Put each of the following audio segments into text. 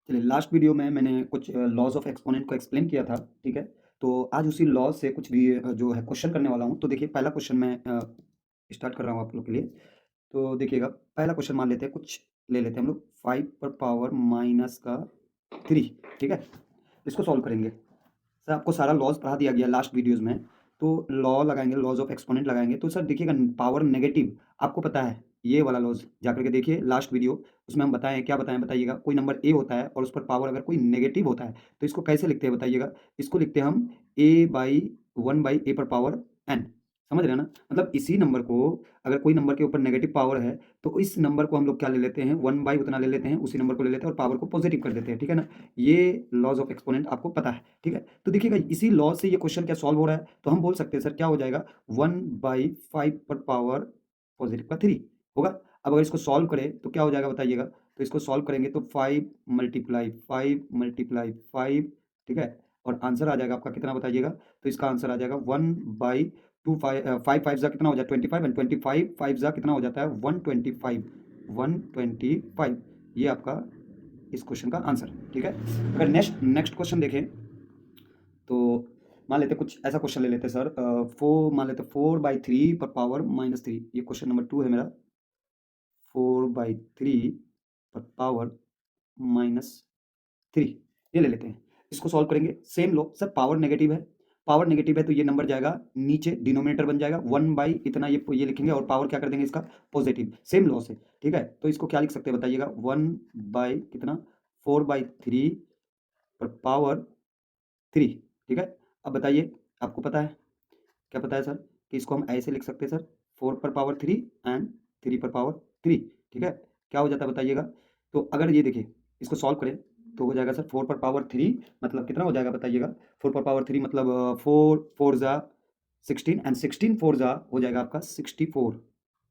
चलिए, last video में मैंने कुछ लॉज़ ऑफ एक्सपोनेंट को एक्सप्लेन किया था, ठीक है? तो आज उसी लॉज़ से कुछ भी जो है क्वेश्चन करने वाला हूँ। तो देखिए, पहला क्वेश्चन मैं स्टार्ट कर रहा हूँ आप लोग के लिए। तो देखिएगा, पहला क्वेश्चन मान लेते हैं, कुछ ले लेते हैं हम लोग 5 पर पावर माइनस का 3, ठीक है? इसको सॉल्व करेंगे। सर, आपको सारा लॉज़ पढ़ा दिया गया लास्ट वीडियोज़ में। तो लॉ लगाएँगे, लॉज़ ऑफ एक्सपोनेंट लगाएँगे। तो सर देखिएगा, पावर नेगेटिव आपको पता है, ये वाला लॉज़ जाकर के देखिए लास्ट वीडियो, उसमें हम बताएँ, क्या बताएँ बताइएगा? कोई नंबर ए होता है और उस पर पावर अगर कोई नेगेटिव होता है, तो इसको कैसे लिखते हैं बताइएगा? इसको लिखते हैं हम a बाई 1 बाई ए पर पावर n। समझ रहे हैं ना? मतलब इसी नंबर को, अगर कोई नंबर के ऊपर नेगेटिव पावर है, तो इस नंबर को हम लोग क्या ले लेते हैं, 1 बाई उतना ले लेते हैं, उसी नंबर को ले लेते हैं और पावर को पॉजिटिव कर देते हैं, ठीक है ना? ये लॉज़ ऑफ एक्सपोनेंट आपको पता है, ठीक है? तो देखिएगा, इसी लॉ से ये क्वेश्चन क्या सॉल्व हो रहा है, तो हम बोल सकते हैं सर क्या हो जाएगा, 1/5 पर पावर पॉजिटिव का 3 होगा। अब अगर इसको सॉल्व करें तो क्या हो जाएगा बताइएगा? तो इसको सॉल्व करेंगे तो 5 मल्टीप्लाई 5 मल्टीप्लाई 5, ठीक है? और आंसर आ जाएगा आपका कितना बताइएगा? तो इसका आंसर आ जाएगा 1/2 5 5 जा कितना हो जाए 25 एंड 25 5 जा कितना हो जाता है 125 125। ये आपका इस क्वेश्चन का आंसर, ठीक है? अगर नेक्स्ट नेक्स्ट क्वेश्चन देखें, तो मान लेते हैं कुछ ऐसा क्वेश्चन ले लेते हैं सर, 4/3 पर पावर -3। ये क्वेश्चन नंबर 2 है मेरा। 4/3 पर पावर -3, ये ले लेते हैं। इसको सॉल्व करेंगे, सेम लो सर, पावर नेगेटिव है। पावर नेगेटिव है तो ये नंबर जाएगा नीचे, डिनोमिनेटर बन जाएगा 1 बाई इतना, ये लिखेंगे और पावर क्या कर देंगे इसका, पॉजिटिव। सेम लॉ से, ठीक है? तो इसको क्या लिख सकते हैं बताइएगा, 1 बाई कितना, 4/3 पर पावर 3, ठीक है? अब बताइए, आपको पता है, क्या पता है सर, कि इसको हम ऐसे लिख सकते हैं सर, 4 पर पावर 3 एंड 3 पर पावर 3, ठीक है? क्या हो जाता है बताइएगा? तो अगर ये देखिए, इसको सॉल्व करें तो हो जाएगा सर 4 पर पावर 3 मतलब कितना हो जाएगा बताइएगा? 4 पर पावर 3 मतलब 4 4 जा 16 एंड 16 4 जा हो जाएगा आपका 64।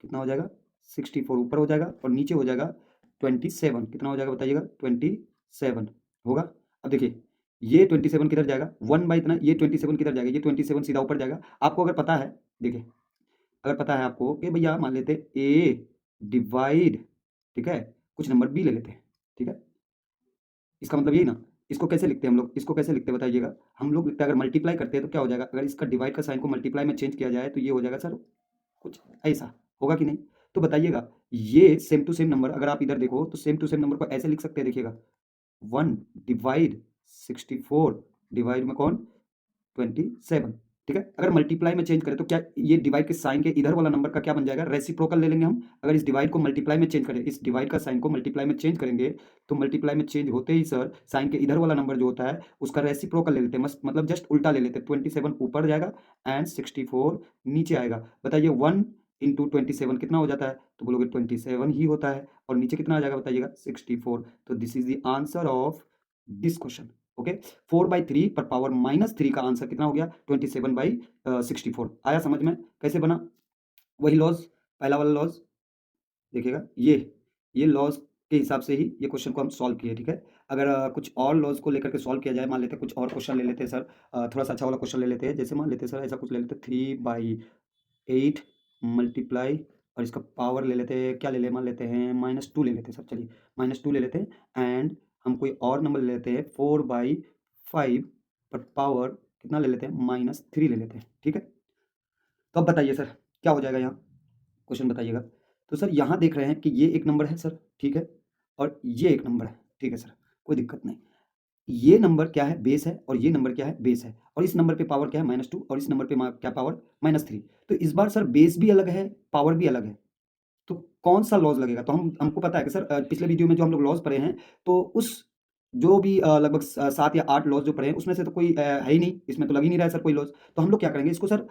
कितना हो जाएगा? 64 ऊपर हो जाएगा और नीचे हो जाएगा 27। कितना हो जाएगा बताइएगा? 27 होगा। अब देखिए, ये 27 किधर जाएगा, 1 बाई इतना, ये 27 किधर जाएगा, ये 27 सीधा ऊपर जाएगा। आपको अगर पता है, देखिए, अगर पता है आपको कि भैया मान लेते हैं ए डिवाइड, ठीक है, कुछ नंबर बी ले लेते हैं, ठीक है? इसका मतलब यही ना। इसको कैसे लिखते हैं हम लोग, इसको कैसे लिखते हैं बताइएगा? हम लोग लिखते हैं, अगर मल्टीप्लाई करते हैं तो क्या हो जाएगा, अगर इसका डिवाइड का साइन को मल्टीप्लाई में चेंज किया जाए तो ये हो जाएगा सर कुछ ऐसा, होगा कि नहीं? तो बताइएगा, ये सेम टू सेम नंबर अगर आप इधर देखो तो सेम टू सेम नंबर को ऐसे लिख सकते हैं, देखिएगा, 1 डिवाइड 64 डिवाइड में कौन, 27, ठीक है? अगर मल्टीप्लाई में चेंज करें तो क्या ये डिवाइड के साइन के इधर वाला नंबर का क्या बन जाएगा, रेसिप्रोकल ले लेंगे हम। अगर इस डिवाइड को मल्टीप्लाई में चेंज करें, इस डिवाइड का साइन को मल्टीप्लाई में चेंज करेंगे, तो मल्टीप्लाई में चेंज होते ही सर साइन के इधर वाला नंबर जो होता है उसका रेसिप्रोकल ले लेते हैं, मतलब जस्ट उल्टा ले लेते हैं। 27 ऊपर जाएगा एंड 64 नीचे आएगा। बताइए 1 इंटू 27 कितना हो जाता है, तो बोलोगे 27 ही होता है, और नीचे कितना आ जाएगा बताइएगा, 64। तो this is the answer of this question, okay? 4/3 पर पावर -3 का आंसर कितना हो गया, 27/64। आया समझ में कैसे बना? वही लॉज, पहला वाला लॉज, देखिएगा, ये लॉज के हिसाब से ही ये क्वेश्चन को हम सॉल्व किए, ठीक है? अगर कुछ और लॉज को लेकर के सॉल्व किया जाए, मान लेते हैं कुछ और क्वेश्चन ले लेते हैं सर, थोड़ा सा अच्छा वाला क्वेश्चन ले लेते हैं। जैसे मान लेते हैं सर, ऐसा कुछ ले लेते हैं, 3/8 मल्टीप्लाई, और इसका पावर ले लेते हैं, क्या ले लें, मान लेते हैं -2 ले लेते हैं सर, चलिए -2 ले लेते हैं। एंड हम कोई और नंबर ले लेते हैं, 4/5 पर पावर कितना ले लेते हैं, -3 ले लेते हैं, ठीक है? तो अब बताइए सर, क्या हो जाएगा यहाँ, क्वेश्चन बताइएगा। तो सर यहाँ देख रहे हैं कि ये एक नंबर है सर, ठीक है, और ये एक नंबर है, ठीक है सर, कोई दिक्कत नहीं। ये नंबर क्या है, बेस है, और ये नंबर क्या है, बेस है, और इस नंबर पे पावर क्या है, -2, और इस नंबर पे क्या पावर, -3। तो इस बार सर बेस भी अलग है, पावर भी अलग है। तो कौन सा लॉज लगेगा, तो हमको पता है कि सर पिछले वीडियो में जो हम लोग लॉज पढ़े हैं, तो उस जो भी लगभग 7 या 8 लॉज जो पढ़े हैं उसमें से तो कोई है ही नहीं, इसमें तो लग ही नहीं रहा है सर कोई लॉज। तो हम लोग क्या करेंगे, इसको सर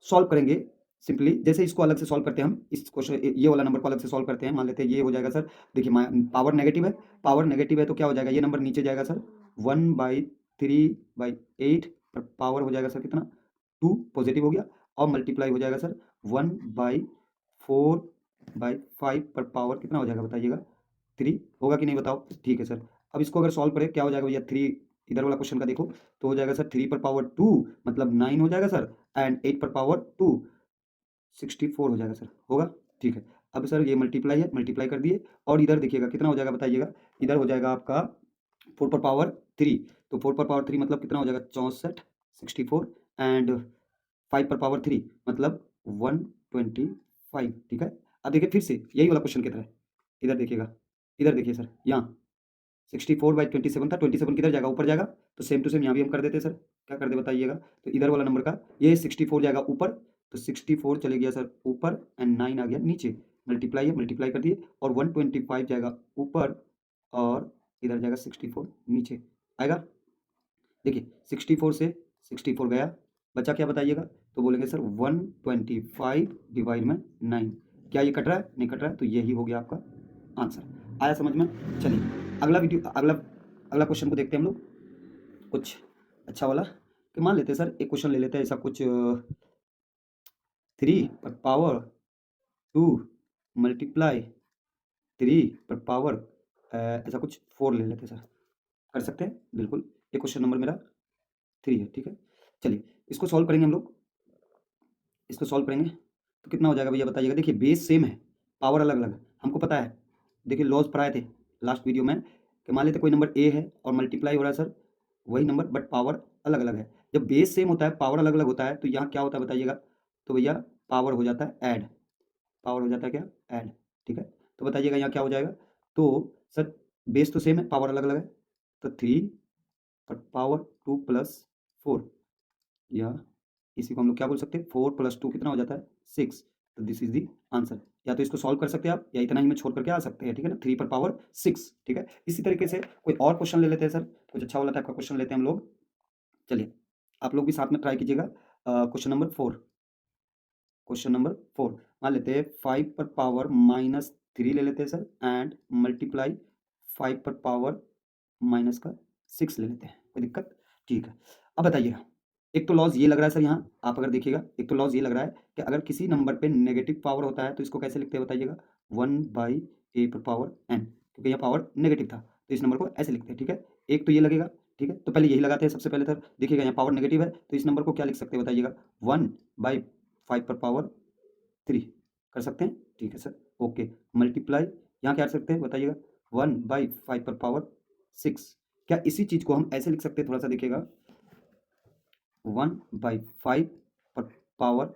सॉल्व करेंगे सिंपली। जैसे इसको अलग से सॉल्व करते हैं हम, इस क्वेश्चन ये वाला नंबर को अलग से सॉल्व करते हैं। मान लेते हैं ये हो जाएगा सर, देखिए पावर नेगेटिव है, पावर नेगेटिव है तो क्या हो जाएगा, ये नंबर नीचे जाएगा सर, 1/3/8 पर पावर हो जाएगा सर कितना, 2 पॉजिटिव हो गया, और मल्टीप्लाई हो जाएगा सर 1/4/5 पर पावर कितना हो जाएगा बताइएगा, 3 होगा कि नहीं बताओ? ठीक है सर। अब इसको अगर सॉल्व करें क्या हो जाएगा भैया, 3 इधर वाला क्वेश्चन का देखो, तो हो जाएगा सर 3 पर पावर 2 मतलब 9 हो जाएगा सर, एंड 8 पर पावर 2 64 हो जाएगा सर, होगा? ठीक है। अब सर ये मल्टीप्लाई है, मल्टीप्लाई कर दिए, और इधर देखिएगा कितना हो जाएगा बताइएगा, इधर हो जाएगा आपका 4 पर पावर 3, तो 4 पर पावर 3 मतलब कितना हो जाएगा 64, 64 एंड 5 पर पावर 3 मतलब 125, ठीक है। अब देखिए फिर से यही वाला क्वेश्चन की तरह, इधर देखिएगा, इधर देखिए सर, यहाँ 64/27 था, 27 किधर जाएगा, ऊपर जाएगा, तो सेम टू सेम यहाँ भी हम कर देते सर, क्या कर दे बताइएगा, तो इधर वाला नंबर का ये 64 जाएगा ऊपर, तो 64 चले गया सर ऊपर एंड 9 आ गया नीचे, मल्टीप्लाई है, मल्टीप्लाई कर दिए, और 125 जाएगा ऊपर और इधर जाएगा 64 नीचे आएगा। देखिए 64 से 64 गया, बचा क्या बताइएगा, तो बोलेंगे सर 125 डिवाइड में 9, क्या ये कट रहा है, नहीं कट रहा है, तो यही हो गया आपका आंसर। आया समझ में। चलिए अगला वीडियो, अगला क्वेश्चन को देखते हैं हम लोग, कुछ अच्छा वाला, कि मान लेते हैं सर एक क्वेश्चन ले लेते हैं ऐसा कुछ 3 पर पावर 2 मल्टीप्लाई 3 पर पावर ऐसा कुछ 4 ले लेते हैं सर, कर सकते हैं बिल्कुल। ये क्वेश्चन नंबर मेरा 3 है, ठीक है। चलिए इसको सॉल्व करेंगे हम लोग, इसको सॉल्व करेंगे तो कितना हो जाएगा भैया बताइएगा। देखिए बेस सेम है, पावर अलग अलग, हमको पता है, देखिए लॉज पढ़ाए थे लास्ट वीडियो में कि मान लेते कोई नंबर ए है और मल्टीप्लाई हो रहा है सर वही नंबर, बट पावर अलग अलग है। जब बेस सेम होता है पावर अलग अलग होता है तो यहाँ क्या होता है बताइएगा, तो भैया पावर हो जाता है ऐड, पावर हो जाता है क्या, ऐड, ठीक है। तो बताइएगा यहाँ क्या हो जाएगा, तो सर बेस तो सेम है पावर अलग अलग है, तो 3 पर पावर 2 प्लस 4, या इसी को हम लोग क्या बोल सकते हैं 4 + 2 कितना हो जाता है 6, तो दिस इज दी आंसर। या तो इसको सॉल्व कर सकते हैं आप, या इतना ही में छोड़ करके आ सकते हैं, ठीक है ना, 3 पर पावर 6, ठीक है। इसी तरीके से कोई और क्वेश्चन ले लेते हैं सर, कुछ अच्छा वाला टाइप का क्वेश्चन लेते हैं हम लोग। चलिए आप लोग भी साथ में ट्राई कीजिएगा। क्वेश्चन नंबर 4, क्वेश्चन नंबर 4 मान लेते हैं 5 पर पावर -3 ले लेते हैं सर एंड मल्टीप्लाई 5 पर पावर माइनस का 6 ले लेते हैं, कोई दिक्कत, ठीक है। अब बताइएगा, एक तो लॉज ये लग रहा है सर, यहाँ आप अगर देखिएगा एक तो लॉज ये लग रहा है कि अगर किसी नंबर पे नेगेटिव पावर होता है तो इसको कैसे लिखते हैं बताइएगा, 1/a पर पावर n, क्योंकि यहाँ पावर नेगेटिव था तो इस नंबर को ऐसे लिखते हैं, ठीक है। एक तो ये लगेगा, ठीक है, तो पहले यही लगाते हैं सबसे पहले सर। देखिएगा यहाँ पावर नेगेटिव है तो इस नंबर को क्या लिख सकते हैं बताइएगा, 1/5 पर पावर 3 कर सकते हैं, ठीक है सर, ओके। मल्टीप्लाई यहाँ क्या कर सकते हैं बताइएगा, 1/5 पर पावर 6, क्या इसी चीज को हम ऐसे लिख सकते हैं, थोड़ा सा देखिएगा, 1/5 पर पावर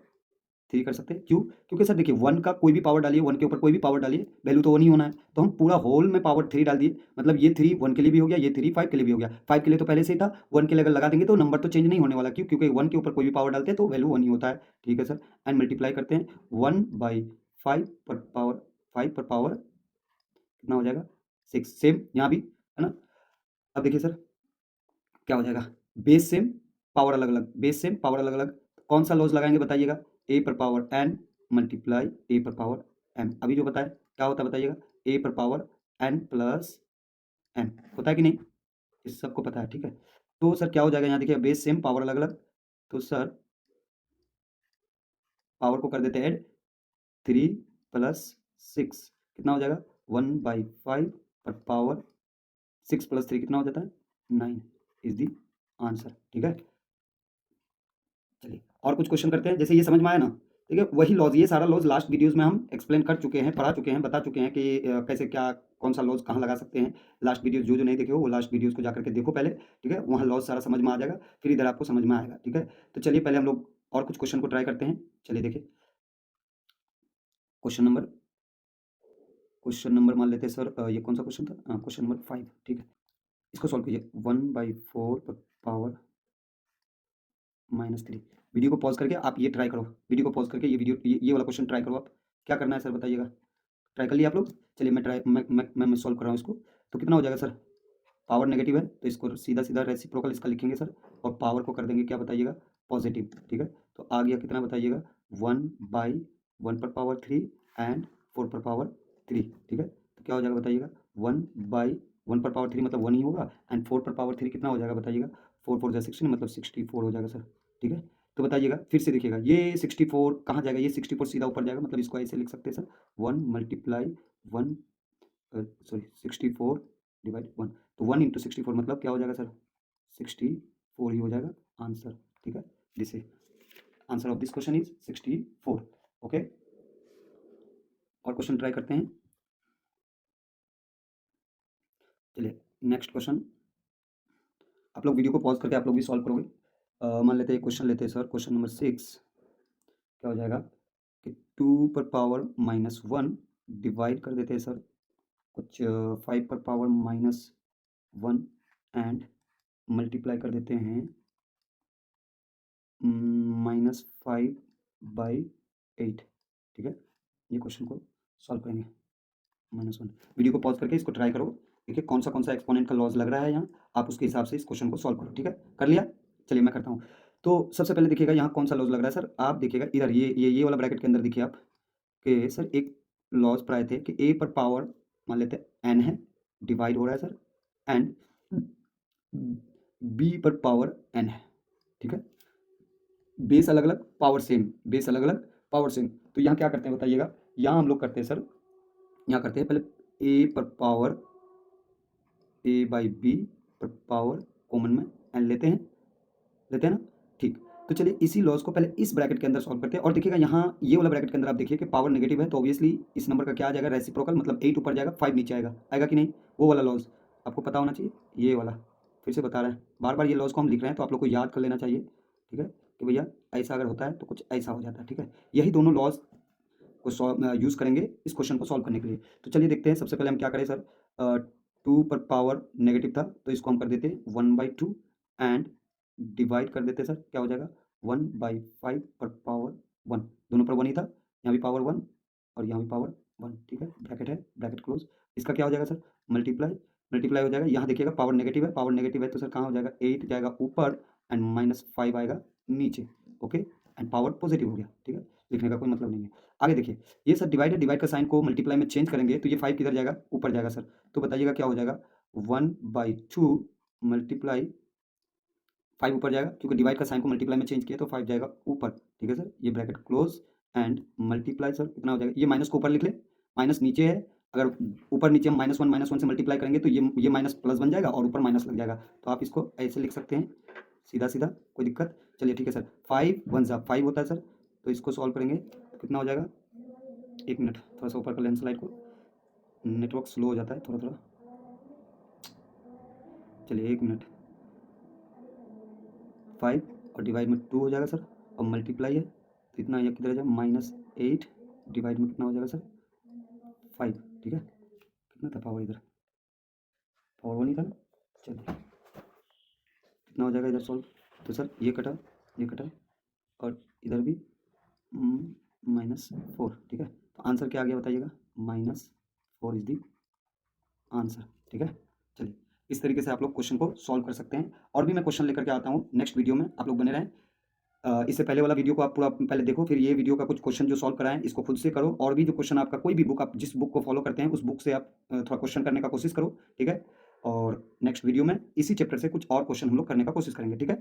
3 कर सकते हैं, क्यों, क्योंकि सर देखिए 1 का कोई भी पावर डालिए, 1 के ऊपर कोई भी पावर डालिए वैल्यू तो 1 ही होना है, तो हम पूरा होल में पावर 3 डाल दिए, मतलब ये 3 1 के लिए भी हो गया, ये 3 5 के लिए भी हो गया, 5 के लिए तो पहले से ही था, 1 के लिए अगर लगा देंगे तो नंबर तो चेंज नहीं होने वाला, क्यों, क्योंकि 1 के ऊपर कोई भी पावर डालते हैं तो वैल्यू 1 ही होता है, ठीक है सर। एंड मल्टीप्लाई करते हैं 1/5 पर पावर 5 पर पावर कितना हो जाएगा 6, सेम यहाँ भी है ना। अब देखिए सर क्या हो जाएगा, बेस सेम पावर अलग अलग, बेस सेम पावर अलग अलग, कौन सा लॉज लगाएंगे बताइएगा, ए पर पावर एन मल्टीप्लाई ए पर पावर एम, अभी जो बताया क्या होता है बताइएगा, ए पर पावर एन प्लस एम होता है कि नहीं, इस सबको पता है, ठीक है। तो सर क्या हो जाएगा यहाँ देखिए बेस सेम पावर अलग अलग, तो सर पावर को कर देते हैं ऐड, 3 + 6 कितना हो जाएगा 1/5 पर पावर 6 + 3 कितना हो जाता है 9 इज दी आंसर, ठीक है। चलिए और कुछ क्वेश्चन करते हैं, जैसे ये समझ में आया ना, ठीक है, वही लॉज, ये सारा लॉज लास्ट वीडियोस में हम एक्सप्लेन कर चुके हैं, पढ़ा चुके हैं, बता चुके हैं कि कैसे क्या कौन सा लॉज कहाँ लगा सकते हैं। लास्ट वीडियो जो जो नहीं देखे हो वो लास्ट वीडियोस को जाकर के देखो पहले, ठीक है, वहाँ लॉज सारा समझ में आ जाएगा, फिर इधर आपको समझ में आएगा, ठीक है। तो चलिए पहले हम लोग और कुछ क्वेश्चन को ट्राई करते हैं। चलिए देखिए क्वेश्चन नंबर मान लेते हैं सर, ये कौन सा क्वेश्चन था, क्वेश्चन नंबर 5, ठीक है। इसको सॉल्व कीजिए 1/4 पर पावर -3, वीडियो को पॉज करके आप ये ट्राई करो, वीडियो को पॉज करके ये वीडियो ये वाला क्वेश्चन ट्राई करो आप, क्या करना है सर बताइएगा, ट्राई कर लिया आप लोग। चलिए मैं ट्राई मैं सॉल्व कर रहा हूँ इसको, तो कितना हो जाएगा सर, पावर नेगेटिव है तो इसको सीधा सीधा रेसिप्रोकल इसका लिखेंगे सर, और पावर को कर देंगे क्या बताइएगा पॉजिटिव, ठीक है। तो आ गया कितना बताइएगा 1/1 पर पावर 3 एंड 4 पर पावर 3, ठीक है। तो क्या हो जाएगा बताइएगा 1/1 पर पावर 3 मतलब 1 ही होगा, एंड 4 पर पावर 3 कितना हो जाएगा बताइएगा, 4 4 16 मतलब 64 हो जाएगा सर, ठीक है। तो बताइएगा फिर से देखिएगा ये 64 कहाँ जाएगा, ये 64 सीधा ऊपर जाएगा, मतलब इसको ऐसे लिख सकते हैं सर 1 मल्टीप्लाई 1 सॉरी 64 डिवाइड 1, तो 1 × 64 मतलब क्या हो जाएगा सर 64 ही हो जाएगा आंसर, ठीक है। This is answer of this question is 64, okay. और क्वेश्चन ट्राई करते हैं। चलिए नेक्स्ट क्वेश्चन, आप लोग वीडियो को पॉज करके आप लोग भी सॉल्व करोगे। मान लेते हैं क्वेश्चन लेते हैं सर, क्वेश्चन नंबर 6 क्या हो जाएगा कि 2 पर पावर -1 डिवाइड कर देते हैं सर कुछ 5 पर पावर -1 एंड मल्टीप्लाई कर देते हैं -5/8। ठीक है, ये क्वेश्चन को सॉल्व करेंगे। -1 वीडियो को पॉज करके इसको ट्राई करो, देखिए कौन सा एक्सपोनेंट का लॉज लग रहा है यहाँ, आप उसके हिसाब से इस क्वेश्चन को सॉल्व करो। ठीक है, कर लिया, चलिए मैं करता हूँ। तो सबसे पहले देखिएगा यहाँ कौन सा लॉज लग रहा है सर, आप देखिएगा इधर ये वाला ब्रैकेट के अंदर देखिए आप कि सर एक लॉज पर आए थे कि a पर पावर मान लेते हैं n है, डिवाइड हो रहा है सर, एंड b पर पावर n है। ठीक है, बेस अलग अलग पावर सेम, बेस अलग अलग पावर सेम। तो यहाँ क्या करते हैं बताइएगा, यहाँ हम लोग करते हैं सर, यहाँ करते हैं पहले a पर पावर a/b पर पावर कॉमन में n लेते हैं ना। ठीक, तो चलिए इसी लॉज को पहले इस ब्रैकेट के अंदर सॉल्व करते हैं। और देखिएगा यहाँ ये वाला ब्रैकेट के अंदर आप देखिए कि पावर नेगेटिव है, तो ऑब्वियसली इस नंबर का क्या आ जाएगा, रेसिप्रोकल, मतलब 8 ऊपर जाएगा 5 नीचे आएगा कि नहीं, वो वाला लॉज आपको पता होना चाहिए। ये वाला फिर से बता रहे हैं, बार बार ये लॉज को हम लिख रहे हैं तो आप लोग को याद कर लेना चाहिए। ठीक है, कि भैया ऐसा अगर होता है तो कुछ ऐसा हो जाता है। ठीक है, यही दोनों लॉज को यूज़ करेंगे इस क्वेश्चन को सॉल्व करने के लिए। तो चलिए देखते हैं, सबसे पहले हम क्या करें सर, 2 पर पावर नेगेटिव था तो इसको हम कर देते 1/2 एंड डिवाइड कर देते सर, क्या हो जाएगा 1/5 पर पावर 1, दोनों पर 1 ही था, यहाँ भी पावर 1 और यहाँ भी पावर 1। ठीक है, ब्रैकेट है, ब्रैकेट क्लोज, इसका क्या हो जाएगा सर, मल्टीप्लाई हो जाएगा। यहाँ देखिएगा पावर नेगेटिव है तो सर कहाँ हो जाएगा, 8 जाएगा ऊपर एंड -5 आएगा नीचे। ओके, एंड पावर पॉजिटिव हो गया। ठीक है, लिखने का कोई मतलब नहीं है। आगे देखिए, ये सर डिवाइड का साइन को मल्टीप्लाई में चेंज करेंगे तो ये 5 किधर जाएगा, ऊपर जाएगा सर। तो बताइएगा क्या हो जाएगा, 1/2 मल्टीप्लाई 5 ऊपर जाएगा, क्योंकि डिवाइड का साइन को मल्टीप्लाई में चेंज किया तो 5 जाएगा ऊपर। ठीक है सर, ये bracket close and multiply sir कितना हो जाएगा, ये माइनस को ऊपर लिख ले, माइनस नीचे है, अगर ऊपर नीचे हम -1 से मल्टीप्लाई करेंगे तो ये माइनस प्लस बन जाएगा और ऊपर माइनस लग जाएगा। तो आप इसको ऐसे लिख सकते हैं, सीधा सीधा, कोई दिक्कत। चलिए ठीक है सर, 5 1 5 होता है सर, तो इसको सॉल्व करेंगे तो कितना हो जाएगा, 1 मिनट, थोड़ा सा ऊपर कर लें स्लाइड को, नेटवर्क स्लो हो जाता है थोड़ा थोड़ा। चलिए 1 मिनट, 5 और डिवाइड में 2 हो जाएगा सर, और मल्टीप्लाई है तो इतना ये किधर आ जाएगा, -8 डिवाइड में कितना हो जाएगा सर, 5। ठीक है, कितना था पावर, इधर पावर 1 ही था ना। चलिए कितना हो जाएगा इधर सॉल्व, तो सर ये कटा और इधर भी -4। ठीक है, तो आंसर क्या आ गया बताइएगा, -4 इज दी आंसर। ठीक है, चलिए इस तरीके से आप लोग क्वेश्चन को सॉल्व कर सकते हैं। और भी मैं क्वेश्चन लेकर के आता हूँ नेक्स्ट वीडियो में, आप लोग बने रहें। इससे पहले वाला वीडियो को आप पूरा पहले देखो, फिर ये वीडियो का कुछ क्वेश्चन जो सॉल्व कराएं इसको खुद से करो, और भी जो क्वेश्चन आपका कोई भी बुक, आप जिस बुक को फॉलो करते हैं उस बुक से आप थोड़ा क्वेश्चन करने का कोशिश करो। ठीक है, और नेक्स्ट वीडियो में इसी चैप्टर से कुछ और क्वेश्चन हम लोग करने का कोशिश करेंगे। ठीक है।